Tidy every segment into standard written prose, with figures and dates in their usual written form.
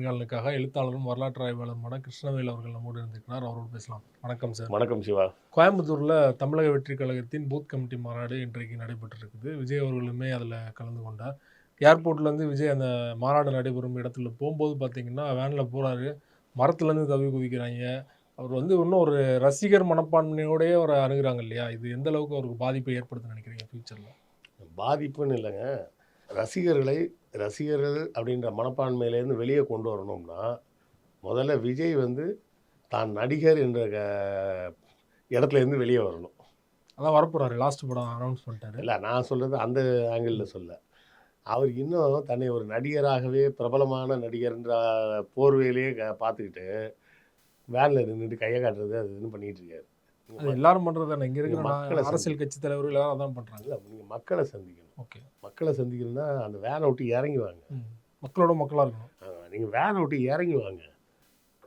நேர்காணலுக்காக எழுத்தாளரும் வரலாற்று ஆய்வாளருமான கிருஷ்ணவேல் அவர்கள் நம்மோடு இருந்திருக்கிறார். அவரோடு பேசலாம். வணக்கம் சார். வணக்கம் சிவா. கோயம்புத்தூரில் தமிழக வெற்றி கழகத்தின் பூத் கமிட்டி மாநாடு இன்றைக்கு நடைபெற்றிருக்குது. விஜய் அவர்களுமே அதில் கலந்து கொண்டார். ஏர்போர்ட்லேருந்து விஜய் அந்த மாநாடு நடைபெறும் இடத்துல போகும்போது பார்த்தீங்கன்னா வேனில் போகிறாரு, மரத்துலேருந்து தவி குதிக்கிறாங்க. அவர் இன்னும் ஒரு ரசிகர் மனப்பான்மையோடய ஒரு அணுகிறாங்க இல்லையா? இது எந்த அளவுக்கு அவருக்கு பாதிப்பை ஏற்படுத்துன்னு நினைக்கிறீங்க ஃபியூச்சரில்? பாதிப்புன்னு இல்லைங்க, ரசிகர்கள் அப்படின்ற மனப்பான்மையிலேருந்து வெளியே கொண்டு வரணும்னா முதல்ல விஜய் தான் நடிகர் என்ற இடத்துலேருந்து வெளியே வரணும். அதான் வரப்போகிறாரு, லாஸ்ட் படம் அனௌன்ஸ் பண்ணிட்டாரு. இல்லை, நான் சொல்கிறது அந்த ஆங்கிளில் சொல்ல. அவர் இன்னும் தன்னை ஒரு நடிகராகவே பிரபலமான நடிகர்ன்ற போர்வையிலேயே பார்த்துக்கிட்டு வேனில் நின்றுட்டு கையை காட்டுறது அது இதுன்னு பண்ணிகிட்டு இருக்காரு. எல்லாரும் பண்ணுறது தானே. இங்கே இருக்கிற அரசியல் கட்சி தலைவர்கள் எல்லாரும் அதான் பண்ணுறாங்க. இல்லை, நீங்கள் மக்களை சந்திக்கணும். ஓகே, மக்களை சந்திக்கணும்னா அந்த வேனை விட்டு இறங்கி வாங்க. மக்களோட மக்களாக இருக்கணும். நீங்கள் வேனை விட்டு இறங்கி வாங்க.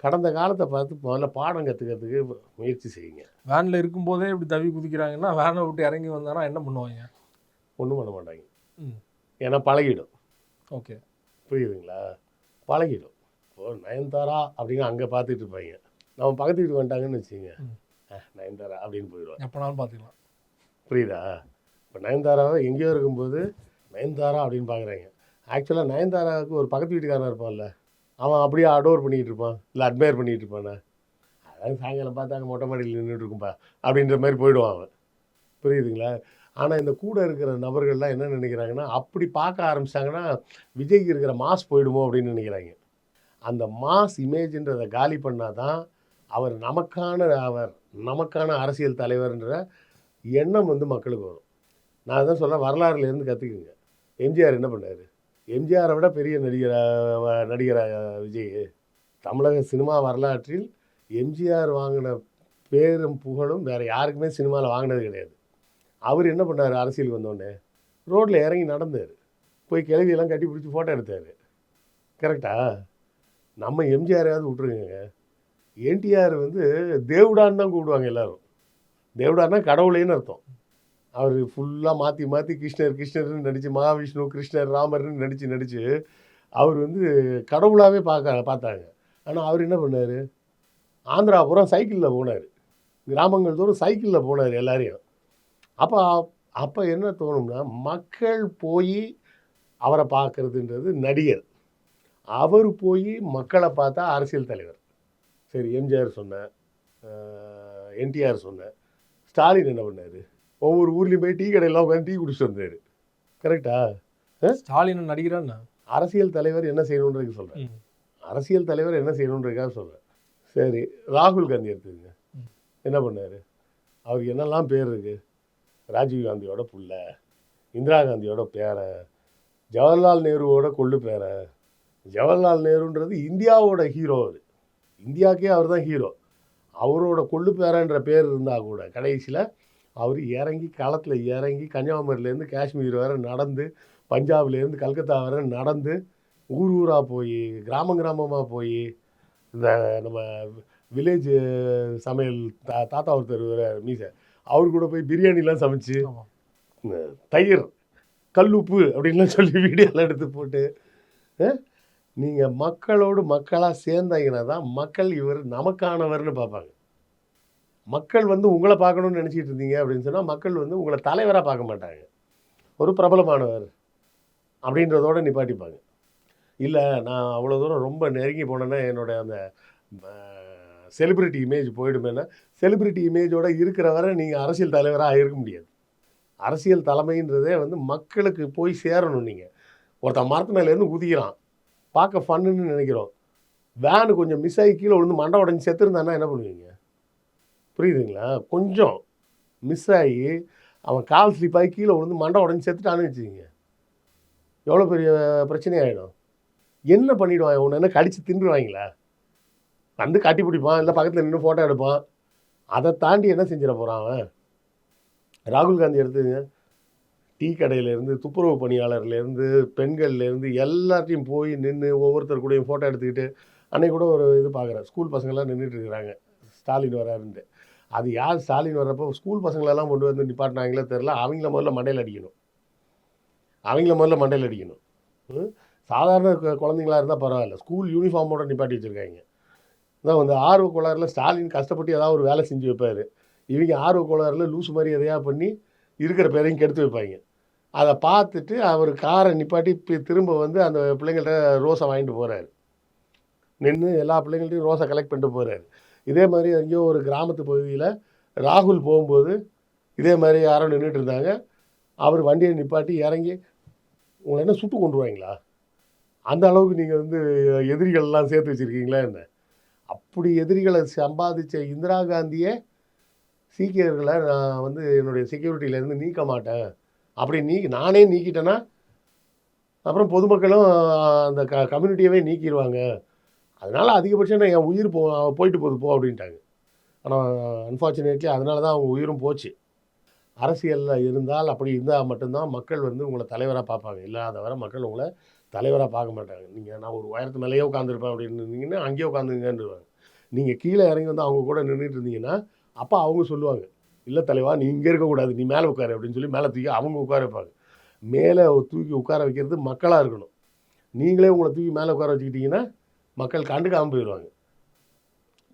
கடந்த காலத்தை பார்த்து முதல்ல பாடம் கற்றுக்கிறதுக்கு முயற்சி செய்யுங்க. வேனில் இருக்கும்போதே இப்படி தவி குதிக்கிறாங்கன்னா வேனை விட்டு இறங்கி வந்தானா என்ன பண்ணுவாங்க? ஒன்றும் பண்ண மாட்டாங்க. ஏன்னா பழகிடும். ஓகே, புரியுதுங்களா? பழகிடும். இப்போது நயன்தாரா அப்படின்னு அங்கே பார்த்துட்டு இருப்பாங்க. நம்ம பக்கத்து வீட்டு வந்துட்டாங்கன்னு வச்சுங்க, நயன்தாரா அப்படின்னு போயிடுவாங்க. எப்போனாலும் பார்த்துக்கலாம். புரியுதா? இப்போ நயன்தாராவை எங்கேயோ இருக்கும்போது நயன்தாரா அப்படின்னு பார்க்குறாங்க. ஆக்சுவலாக நயன்தாராவுக்கு ஒரு பக்கத்து வீட்டுக்காரன் இருப்பான்ல, அவன் அப்படியே அடோர் பண்ணிகிட்டு இருப்பான், இல்லை அட்மையர் பண்ணிகிட்டு இருப்பானே. அதாவது சாயங்காலம் பார்த்தாங்க மொட்டை மாடியில் நின்றுட்டு இருக்கும்பா அப்படின்ற மாதிரி போயிடுவான் அவன். புரியுதுங்களா? ஆனால் இந்த கூட இருக்கிற நபர்கள்லாம் என்ன நினைக்கிறாங்கன்னா, அப்படி பார்க்க ஆரம்பிச்சிட்டாங்கன்னா விஜய்க்கு இருக்கிற மாஸ் போயிடுமோ அப்படின்னு நினைக்கிறாங்க. அந்த மாஸ் இமேஜ்ன்றதை காலி பண்ணால் தான் அவர் நமக்கான அரசியல் தலைவர்ன்ற எண்ணம் மக்களுக்கு வரும். நான் தான் சொல்கிறேன், வரலாறுலேருந்து கற்றுக்குங்க. எம்ஜிஆர் என்ன பண்ணார்? எம்ஜிஆரை விட பெரிய நடிகர் விஜய். தமிழக சினிமா வரலாற்றில் எம்ஜிஆர் வாங்கின பேரும் புகழும் வேறு யாருக்குமே சினிமாவில் வாங்கினது கிடையாது. அவர் என்ன பண்ணார்? அரசியலுக்கு வந்தோடனே ரோட்டில் இறங்கி நடந்தார், போய் கிளவியெல்லாம் கட்டி பிடிச்சி ஃபோட்டோ எடுத்தார். கரெக்டா? நம்ம எம்ஜிஆரையாவது விட்டுருங்க. என்டிஆர் தேவுடான்னு தான் கூப்பிடுவாங்க எல்லோரும். தேவுடான்னா கடவுளேன்னு அர்த்தம். அவர் ஃபுல்லாக மாற்றி கிருஷ்ணர்னு நடித்து, மகாவிஷ்ணு, கிருஷ்ணர், ராமர்னு நடித்து அவர் கடவுளாகவே பார்த்தாங்க. ஆனால் அவர் என்ன பண்ணார்? ஆந்திராபுரம் சைக்கிளில் போனார், கிராமங்கள் தோறும் சைக்கிளில் போனார் எல்லாரையும். அப்போ என்ன தோணும்னா, மக்கள் போய் அவரை பார்க்குறதுன்றது நடிகர், அவர் போய் மக்களை பார்த்தா அரசியல் தலைவர். சரி, எம்ஜிஆர் சொன்னேன், என்டிஆர் சொன்னேன், ஸ்டாலின் என்ன பண்ணார்? ஒவ்வொரு ஊர்லேயும் போய் டீ கடையெல்லாம் உட்காந்து டீ குடிச்சிட்டு வந்தார். கரெக்டா? ஸ்டாலின் நடிகரான்னா அரசியல் தலைவர் என்ன செய்யணுன்றதுக்கு சொல்கிறேன். அரசியல் தலைவர் என்ன செய்யணுன்றதுக்காக சொல்கிறேன். சரி, ராகுல் காந்தி எடுத்துங்க. என்ன பண்ணார்? அவருக்கு என்னெல்லாம் பேர் இருக்குது? ராஜீவ் காந்தியோட புள்ள, இந்திரா காந்தியோட பேரன், ஜவஹர்லால் நேருவோட கொள்ளு பேரன். ஜவஹர்லால் நேருன்றது இந்தியாவோட ஹீரோ. அவர் இந்தியாவுக்கே அவர் தான் ஹீரோ. அவரோட கொள்ளு பேரன்ற பேர் இருந்தால் கூட கடைசியில் அவர் களத்தில் இறங்கி கன்னியாகுமரியிலேருந்து காஷ்மீர் வரை நடந்து, பஞ்சாப்லேருந்து கல்கத்தா வரை நடந்து, ஊராக போய், கிராமமாக போய், இந்த நம்ம வில்லேஜ் சமையல் தாத்தா ஒருத்தர் மீசை, அவர் கூட போய் பிரியாணிலாம் சமைச்சு, தயிர், கல்லுப்பு அப்படின்லாம் சொல்லி வீடியோலாம் எடுத்து போட்டு, நீங்கள் மக்களோடு மக்களாக சேர்ந்தாங்கன்னா தான் மக்கள் இவர் நமக்கானவர்னு பார்ப்பாங்க. மக்கள் உங்களை பார்க்கணுன்னு நினச்சிட்டு இருந்தீங்க அப்படின்னு சொன்னால் மக்கள் உங்களை தலைவராக பார்க்க மாட்டாங்க, ஒரு பிரபலமானவர் அப்படின்றதோடு நிப்பாட்டிப்பாங்க. இல்லை, நான் அவ்வளோ தூரம் ரொம்ப நெருங்கி போனேன்னா என்னோட அந்த செலிப்ரிட்டி இமேஜ் போயிடுமேனா, செலிப்ரிட்டி இமேஜோடு இருக்கிற வரை நீங்கள் அரசியல் தலைவராக இருக்க முடியாது. அரசியல் தலைமைன்றதே மக்களுக்கு போய் சேரணும். நீங்கள் ஒருத்தன் மரத்து மேலேருந்து குதிக்கிறான், பார்க்க ஃபன்னுன்னு நினைக்கிறோம், வேனு கொஞ்சம் மிஸ் ஆகி கீழே விழுந்து மண்டை உடஞ்சி செத்துருந்தானா என்ன பண்ணுவீங்க? புரியுதுங்களா? கொஞ்சம் மிஸ் ஆகி அவன் கால் ஸ்லிப் ஆகி கீழே விழுந்து மண்டை உடஞ்சி செத்துட்டான்னு வச்சுக்கிங்க, எவ்வளோ பெரிய பிரச்சனை ஆகிடும். என்ன பண்ணிவிடுவான்? ஒன்று என்ன கடித்து தின்றுவாங்களா? கட்டி பிடிப்பான், இல்லை பக்கத்தில் நின்று ஃபோட்டோ எடுப்பான். அதை தாண்டி என்ன செஞ்சிட போகிறான் அவன்? ராகுல் காந்தி எடுத்துங்க, டீ கடையிலேருந்து, துப்புரவு பணியாளர்லேருந்து, பெண்கள்லேருந்து எல்லாத்தையும் போய் நின்று ஒவ்வொருத்தர் கூடயும் ஃபோட்டோ எடுத்துக்கிட்டு, அன்றைக்கி கூட ஒரு இது பார்க்குறேன், ஸ்கூல் பசங்கள்லாம் நின்றுட்டு இருக்கிறாங்க, ஸ்டாலின் வராருன்ட்டு. அது யார் ஸ்டாலின் வர்றப்போ ஸ்கூல் பசங்களெல்லாம் கொண்டு வந்து நிப்பாட்டினாங்களே தெரில. அவங்கள முதல்ல மண்டையில் அடிக்கணும். சாதாரண குழந்தைங்களா இருந்தால் பரவாயில்ல, ஸ்கூல் யூனிஃபார்மோட நிப்பாட்டி வச்சுருக்காங்க. அதான் வந்து ஆர்வ கோளாறுல ஸ்டாலின் கஷ்டப்பட்டு ஏதாவது ஒரு வேலை செஞ்சு வைப்பார். இவங்க ஆர்வ கோளாறுல லூசு மாதிரி எதையா பண்ணி இருக்கிற பேரையும் கெடுத்து வைப்பாங்க. அதை பார்த்துட்டு அவர் காரை நிப்பாட்டி திரும்ப வந்து அந்த பிள்ளைங்கள்ட்ட ரோஸை வாங்கிட்டு போகிறாரு. நின்று எல்லா பிள்ளைங்கள்ட்டையும் ரோஸை கலெக்ட் பண்ணிட்டு போகிறாரு. இதே மாதிரி எங்கேயோ ஒரு கிராமத்து பகுதியில் ராகுல் போகும்போது இதே மாதிரி யாரோ நின்றுட்டு இருந்தாங்க. அவர் வண்டியை நிப்பாட்டி இறங்கி, உங்களை என்ன சுட்டு கொண்டுருவாங்களா, அந்த அளவுக்கு நீங்கள் வந்து எதிரிகள்லாம் சேர்த்து வச்சுருக்கீங்களா என்ன? அப்படி எதிரிகளை சம்பாதிச்ச இந்திரா காந்தியே சீக்கியர்களை நான் வந்து என்னுடைய செக்யூரிட்டியிலேருந்து நீக்க மாட்டேன் அப்படி நானே நீக்கிட்டேன்னா அப்புறம் பொதுமக்களும் அந்த கம்யூனிட்டியவே நீக்கிடுவாங்க. அதனால் அதிகபட்சம் என் உயிர் போயிட்டு போகுது போ அப்படின்ட்டாங்க. ஆனால் அன்ஃபார்ச்சுனேட்லி அதனால தான் அவங்க உயிரும் போச்சு. அரசியலில் இருந்தால் அப்படி இருந்தால் மட்டும்தான் மக்கள் வந்து உங்களை தலைவராக பார்ப்பாங்க. இல்லாத வரை மக்கள் உங்களை தலைவராக பார்க்க மாட்டாங்க. நீங்கள் நான் ஒரு உயரத்து மேலேயே உட்காந்துருப்பேன் அப்படின்னு இருந்தீங்கன்னா அங்கேயே உட்காந்துங்கன்றுவாங்க. நீங்கள் கீழே இறங்கி வந்து அவங்க கூட நின்றுட்டு இருந்தீங்கன்னா அப்போ அவங்க சொல்லுவாங்க, இல்லை தலைவா நீ இங்கே இருக்கக்கூடாது, நீ மேலே உட்காரு அப்படின்னு சொல்லி மேலே தூக்கி அவங்க உட்கார வைப்பாங்க. மேலே தூக்கி உட்கார வைக்கிறது மக்களாக இருக்கணும். நீங்களே உங்களை தூக்கி மேலே உட்கார வச்சுக்கிட்டிங்கன்னா மக்கள் கண்டுக்காமல் போயிடுவாங்க.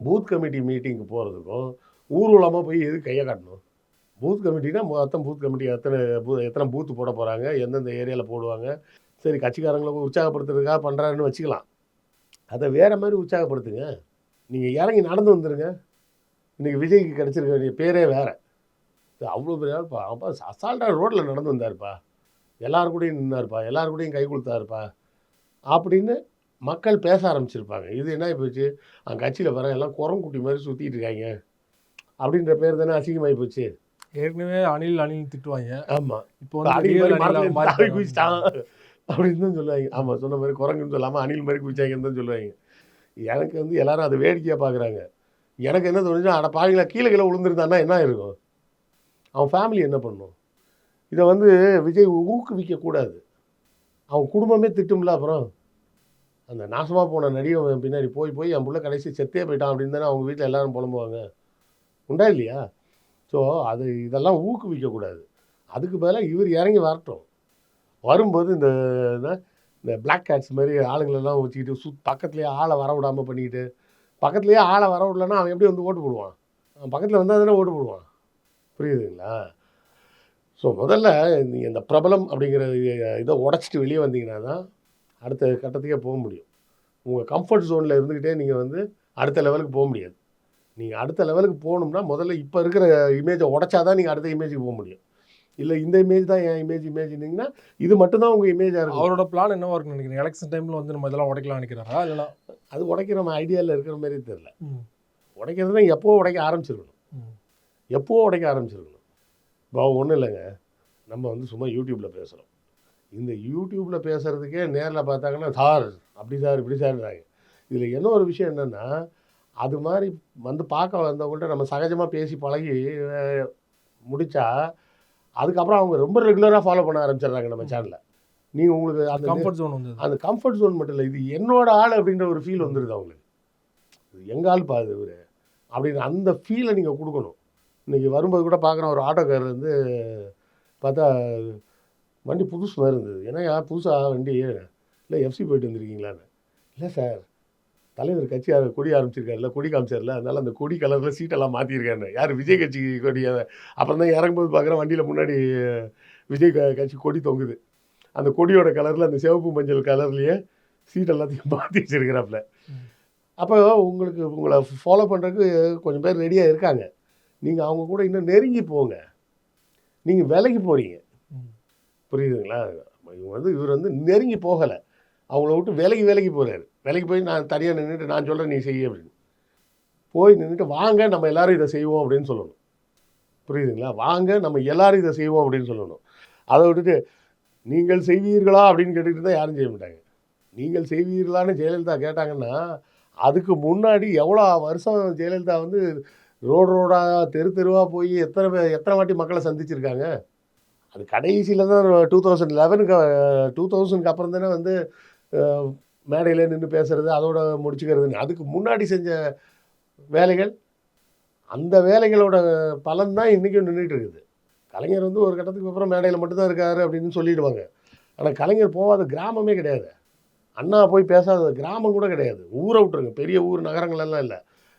பூத் கமிட்டி மீட்டிங்க்கு போகிறதுக்கும் ஊர்வலமாக போய் எதுக்கு கையை காட்டணும்? பூத் கமிட்டினா மொத்தம் பூத் கமிட்டி எத்தனை பூத்து போட போகிறாங்க, எந்தெந்த ஏரியாவில் போடுவாங்க, சரி கட்சிக்காரங்களை உற்சாகப்படுத்துறதுக்காக பண்ணுறாருன்னு வச்சுக்கலாம். அதை வேறு மாதிரி உற்சாகப்படுத்துங்க. நீங்கள் இறங்கி நடந்து வந்துடுங்க. இன்றைக்கி விஜய்க்கு கிடச்சிருக்க வேண்டிய பேரே வேறு. அவ்வளோ பெரிய ஆள்ப்பா, அப்பா அசால்ட்டாக ரோட்டில் நடந்து வந்தார்ப்பா, எல்லாரு கூடயும் நின்னார்ப்பா, எல்லாரு கூடயும் கை கொடுத்தாருப்பா அப்படின்னு மக்கள் பேச ஆரம்பிச்சிருப்பாங்க. இது என்ன போச்சு, அந்த கட்சியில் வர எல்லாம் குரங்குட்டி மாதிரி சுற்றிட்டு இருக்காங்க அப்படின்ற பேர் தானே அசிங்கமாகி போச்சு. ஏற்கனவே அணில் திட்டுவாங்க. ஆமாம், இப்போ அணில் வந்து மாதிரி மாறி குதிச்சிட்டான் அப்படின்னு தான் சொல்லுவாங்க. ஆமாம், சொன்ன மாதிரி குரங்குன்னு சொல்லாமல் அணில் மாதிரி குதிச்சாங்கன்னு தான் சொல்லுவாங்க. எனக்கு வந்து எல்லாரும் அதை வேடிக்கையாக பார்க்குறாங்க. எனக்கு என்ன தோணுச்சு, அட பாவீங்களா கீழே விழுந்துருந்தான்னா என்ன இருக்கும், அவன் ஃபேமிலி என்ன பண்ணும்? இதை வந்து விஜய் ஊக்குவிக்கக்கூடாது. அவன் குடும்பமே திட்டும்ல. அப்புறம் அந்த நாசமாக போன நடிகன் பின்னாடி போய் என் பிள்ளை கடைசி செத்தே போயிட்டான் அப்படின்னு தானே அவங்க வீட்டில் எல்லாரும் புலம்புவாங்க. உண்டா இல்லையா? ஸோ இதெல்லாம் ஊக்குவிக்கக்கூடாது. அதுக்கு பதிலாக இவர் இறங்கி வரட்டும். வரும்போது இந்த பிளாக் கேட்ஸ் மாதிரி ஆளுங்களெல்லாம் வச்சுக்கிட்டு பக்கத்துலேயே ஆளை வர விடாமல் பண்ணிக்கிட்டு, பக்கத்துலேயே ஆளை வர விடலன்னா அவன் எப்படி வந்து ஓட்டு போடுவான்? அவன் பக்கத்தில் வந்தால் தானே ஓட்டு போடுவான். புரியுதுங்களா? ஸோ முதல்ல நீங்கள் இந்த பிரபலம் அப்படிங்கிற இதை உடச்சிட்டு வெளியே வந்தீங்கன்னா தான் அடுத்த கட்டத்துக்கே போக முடியும். உங்கள் கம்ஃபர்ட் ஜோனில் இருந்துக்கிட்டே நீங்கள் வந்து அடுத்த லெவலுக்கு போக முடியாது. நீங்கள் அடுத்த லெவலுக்கு போகணும்னா முதல்ல இப்போ இருக்கிற இமேஜை உடச்சா தான் நீங்கள் அடுத்த இமேஜுக்கு போக முடியும். இல்லை இந்த இமேஜ் தான் என் இமேஜ்னீங்கன்னா இது மட்டும்தான் உங்கள் இமேஜாக இருக்கும். அவரோட பிளான் என்னவா இருக்குன்னு நினைக்கிறீங்க? எலெக்ஷன் டைமில் வந்து நம்ம இதெல்லாம் உடைக்கலாம் நினைக்கிறாரா? இல்லைனா அது உடைக்கிற நம்ம ஐடியாவில் இருக்கிற மாதிரி தெரியல. உடைக்கிறதுனா எப்போது உடைக்க ஆரம்பிச்சிருக்கணும். இப்போ ஒன்றும் இல்லைங்க, நம்ம வந்து சும்மா யூடியூப்பில் பேசுகிறோம். இந்த யூடியூப்பில் பேசுகிறதுக்கே நேரில் பார்த்தாங்கன்னா சார் அப்படி சார் இப்படி சார்ன்றாங்க. இதில் என்ன ஒரு விஷயம் என்னென்னா, அது மாதிரி வந்து பார்க்க வந்தவங்கள்ட்ட நம்ம சகஜமாக பேசி பழகி முடித்தா அதுக்கப்புறம் அவங்க ரொம்ப ரெகுலராக ஃபாலோ பண்ண ஆரம்பிச்சிடுறாங்க நம்ம சேனலில். நீங்கள் உங்களுக்கு அந்த கம்ஃபர்ட் ஜோன் வந்து அந்த கம்ஃபர்ட் ஜோன் மட்டும் இல்லை, இது என்னோட ஆள் அப்படின்ற ஒரு ஃபீல் வந்துடுது அவங்களுக்கு. இது எங்கள் ஆள் பாது இவர் அப்படின்னு அந்த ஃபீலை நீங்கள் கொடுக்கணும். இன்றைக்கி வரும்போது கூட பார்க்குறேன், ஒரு ஆட்டோக்காரர் வந்து பார்த்தா வண்டி புதுசு மாதிரி இருந்தது. ஏன்னா புதுசாக வண்டி இல்லை எஃப்சி போயிட்டு வந்துருக்கீங்களான்னு. இல்லை சார், தலைவர் கட்சி கொடி ஆரம்பிச்சிருக்காருல, கொடி காமிச்சார்ல, அதனால் அந்த கொடி கலரில் சீட்டெல்லாம் மாற்றிருக்காரு. யார் விஜய் கட்சி கொடி. அப்புறம் தான் இறங்கும்போது பார்க்குறேன் வண்டியில் முன்னாடி விஜய் கட்சி கொடி தொங்குது. அந்த கொடியோட கலரில் அந்த சிவப்பு மஞ்சள் கலர்லேயே சீட் எல்லாத்தையும் மாற்றி வச்சுருக்கிறாப்புல. அப்போ உங்களை ஃபாலோ பண்ணுறதுக்கு கொஞ்சம் பேர் ரெடியாக இருக்காங்க. நீங்கள் அவங்க கூட இன்னும் நெருங்கி போங்க. நீங்கள் விலகி போகிறீங்க. புரியுதுங்களா? இவர் வந்து நெருங்கி போகலை, அவங்கள விட்டு விலகி போகிறாரு. விலகி போய் நான் தனியாக நின்றுட்டு நான் சொல்கிறேன் நீ செய்ய அப்படின்னு போய் நின்றுட்டு வாங்க நம்ம எல்லோரும் இதை செய்வோம் அப்படின்னு சொல்லணும். புரியுதுங்களா? வாங்க நம்ம எல்லோரும் இதை செய்வோம் அப்படின்னு சொல்லணும். அதை விட்டுட்டு நீங்கள் செய்வீர்களா அப்படின்னு கேட்டுக்கிட்டு தான் யாரும் செய்ய மாட்டாங்க. நீங்கள் செய்வீர்களான்னு ஜெயலலிதா கேட்டாங்கன்னா அதுக்கு முன்னாடி எவ்வளோ வருஷம் ஜெயலலிதா வந்து ரோடாக தெருவாக போய் எத்தனை வாட்டி மக்களை சந்திச்சிருக்காங்க. அது கடைசியில் தான் 2011க்கு அப்புறம் தானே வந்து மேடையில் நின்று பேசுகிறது, அதோட முடிச்சுக்கிறதுன்னு. அதுக்கு முன்னாடி செஞ்ச வேலைகள், அந்த வேலைகளோட பலன் தான் இன்றைக்கும் நின்றுட்டு இருக்குது. கலைஞர் வந்து ஒரு கட்டத்துக்கு அப்புறம் மேடையில் மட்டும்தான் இருக்கார் அப்படின்னு சொல்லிடுவாங்க. ஆனால் கலைஞர் போகாத கிராமமே கிடையாது. அண்ணா போய் பேசாத கிராமம் கூட கிடையாது. ஊரை விட்டுருங்க, பெரிய ஊர் நகரங்கள் எல்லாம் இல்லை,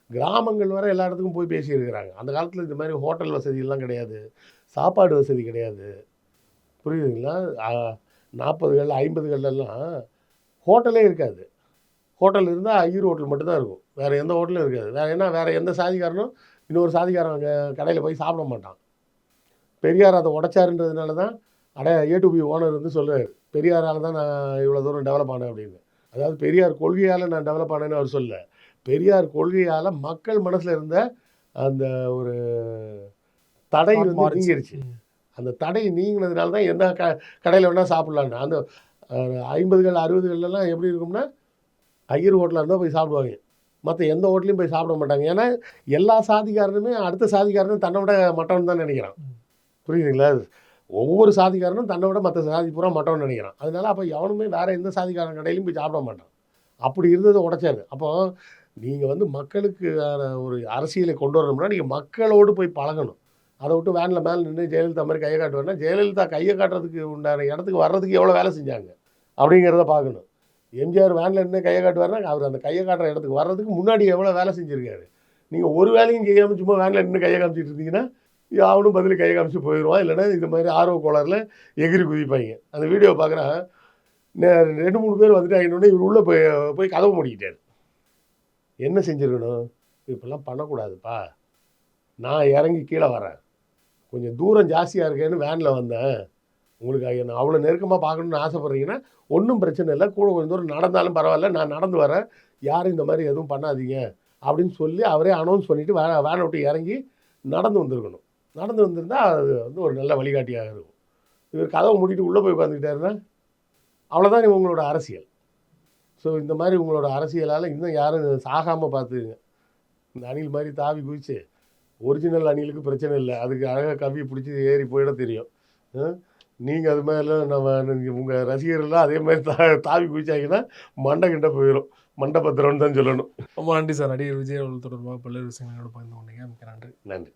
கிராமங்கள் வரை எல்லா இடத்துக்கும் போய் பேசியிருக்கிறாங்க. அந்த காலத்தில் இந்த மாதிரி ஹோட்டல் வசதியெல்லாம் கிடையாது, சாப்பாடு வசதி கிடையாது. புரியுதுங்களா? 40கள் 50கள்லாம் ஹோட்டலே இருக்காது. ஹோட்டல் இருந்தால் ஐயர் ஹோட்டல் மட்டும்தான் இருக்கும், வேறு எந்த ஹோட்டலும் இருக்காது. வேறு எந்த சாதிக்காரனும் இன்னொரு சாதிக்காரன் அங்கே கடையில் போய் சாப்பிட மாட்டான். பெரியார் அதை உடைச்சாருன்றதுனால தான் A to B ஓனர் வந்து சொல்லுவார், பெரியாரால் தான் நான் இவ்வளோ தூரம் டெவலப் ஆனேன் அப்படின்னு. அதாவது பெரியார் கொள்கையால் நான் டெவலப் ஆனேன்னு அவர் சொல்ல, பெரியார் கொள்கையால் மக்கள் மனசில் இருந்த அந்த ஒரு தடை வந்து நீங்கிருச்சு. அந்த தடை நீங்கினதுனால தான் எந்த கடையில் வேணால் சாப்பிட்லான்னு. அந்த 50கள் 60கள்லாம் எப்படி இருக்கும்னா, ஐயர் ஹோட்டலாக இருந்தால் போய் சாப்பிடுவாங்க, மற்ற எந்த ஹோட்டலையும் போய் சாப்பிட மாட்டாங்க. ஏன்னா எல்லா சாதிக்காரனுமே அடுத்த சாதிக்காரனும் தன்னை விட மட்டவன் தான் நினைக்கிறான். புரியுதுங்களா? ஒவ்வொரு சாதிக்காரனும் தன்னை விட மற்ற சாதி பூரா மட்டவன் நினைக்கிறான். அதனால அப்போ எவனுமே வேறு எந்த சாதிக்காரன் கடையிலையும் போய் சாப்பிட மாட்டான். அப்படி இருந்ததை உடைச்சாரு. அப்போது நீங்கள் வந்து மக்களுக்கு ஒரு அரசியலை கொண்டு வரணும்னா நீங்கள் மக்களோடு போய் பழகணும். அதை விட்டு வேனில் மேலே நின்று ஜெயலலிதா மாதிரி கையை காட்டுவேன்னா, ஜெயலலிதா கையை காட்டுறதுக்கு உண்டான இடத்துக்கு வர்றதுக்கு எவ்வளோ வேலை செஞ்சாங்க அப்படிங்கிறத பார்க்கணும். எம்ஜிஆர் வேனில் நின்று கையை காட்டுவார்னா அவர் அந்த கையை காட்டுற இடத்துக்கு வர்றதுக்கு முன்னாடி எவ்வளோ வேலை செஞ்சுருக்காரு. நீங்கள் ஒரு வேலையும் செய்யாமல் சும்மா வேனில் நின்று கையை காமிச்சிட்டு இருந்தீங்கன்னா அவனும் பதில் கையை காமிச்சு போயிடுவான். இல்லைன்னா இது மாதிரி ஆர்வ கோளாறில் எகிரி குதிப்பாங்க. அந்த வீடியோ பார்க்குறேன், 2-3 பேர் வந்துட்டு ஆகினோடனே இவர் உள்ளே போய் கதவு மூடிக்கிட்டார். என்ன செஞ்சுருக்கணும்? இப்போல்லாம் பண்ணக்கூடாதுப்பா, நான் இறங்கி கீழே வரேன், கொஞ்சம் தூரம் ஜாஸ்தியாக இருக்கேன்னு வேனில் வந்தேன், உங்களுக்கு என்ன அவ்வளோ நெருக்கமாக பார்க்கணுன்னு ஆசைப்பட்றீங்கன்னா ஒன்றும் பிரச்சனை இல்லை, கூட கொஞ்சம் தூரம் நடந்தாலும் பரவாயில்ல, நான் நடந்து வரேன், யாரும் இந்த மாதிரி எதுவும் பண்ணாதீங்க அப்படின்னு சொல்லி அவரே அனௌன்ஸ் பண்ணிவிட்டு வேனை விட்டு இறங்கி நடந்து வந்திருக்கணும். நடந்து வந்திருந்தால் அது வந்து ஒரு நல்ல வழிகாட்டியாக இருக்கும். இவர் கதவை மூடிட்டு உள்ளே போய் உட்காந்துக்கிட்டாருன்னா அவ்வளோதான் உங்களோட அரசியல். ஸோ இந்த மாதிரி உங்களோட அரசியலால் இன்னும் யாரும் சாகாமல் பார்த்துக்குங்க. இந்த அணில் மாதிரி தாவி குதிச்சு, ஒரிஜினல் அணிலுக்கு பிரச்சனை இல்லை, அதுக்கு அழகாக கவ்வி பிடிச்சி ஏறி போயிட தெரியும். நீங்கள் அது மாதிரிலாம் உங்கள் ரசிகர்கள்லாம் அதே மாதிரி தாவி குதிச்சாங்கன்னா மண்டை கிட்ட போயிடும். மண்டை பத்திரம்னு தான் சொல்லணும். ரொம்ப நன்றி சார். நடிகர் விஜய் அவர்கள் தொடர்பாக பல்வேறு விஷயங்களோட பகிர்ந்து கொண்டீங்க. மிக்க நன்றி. நன்றி.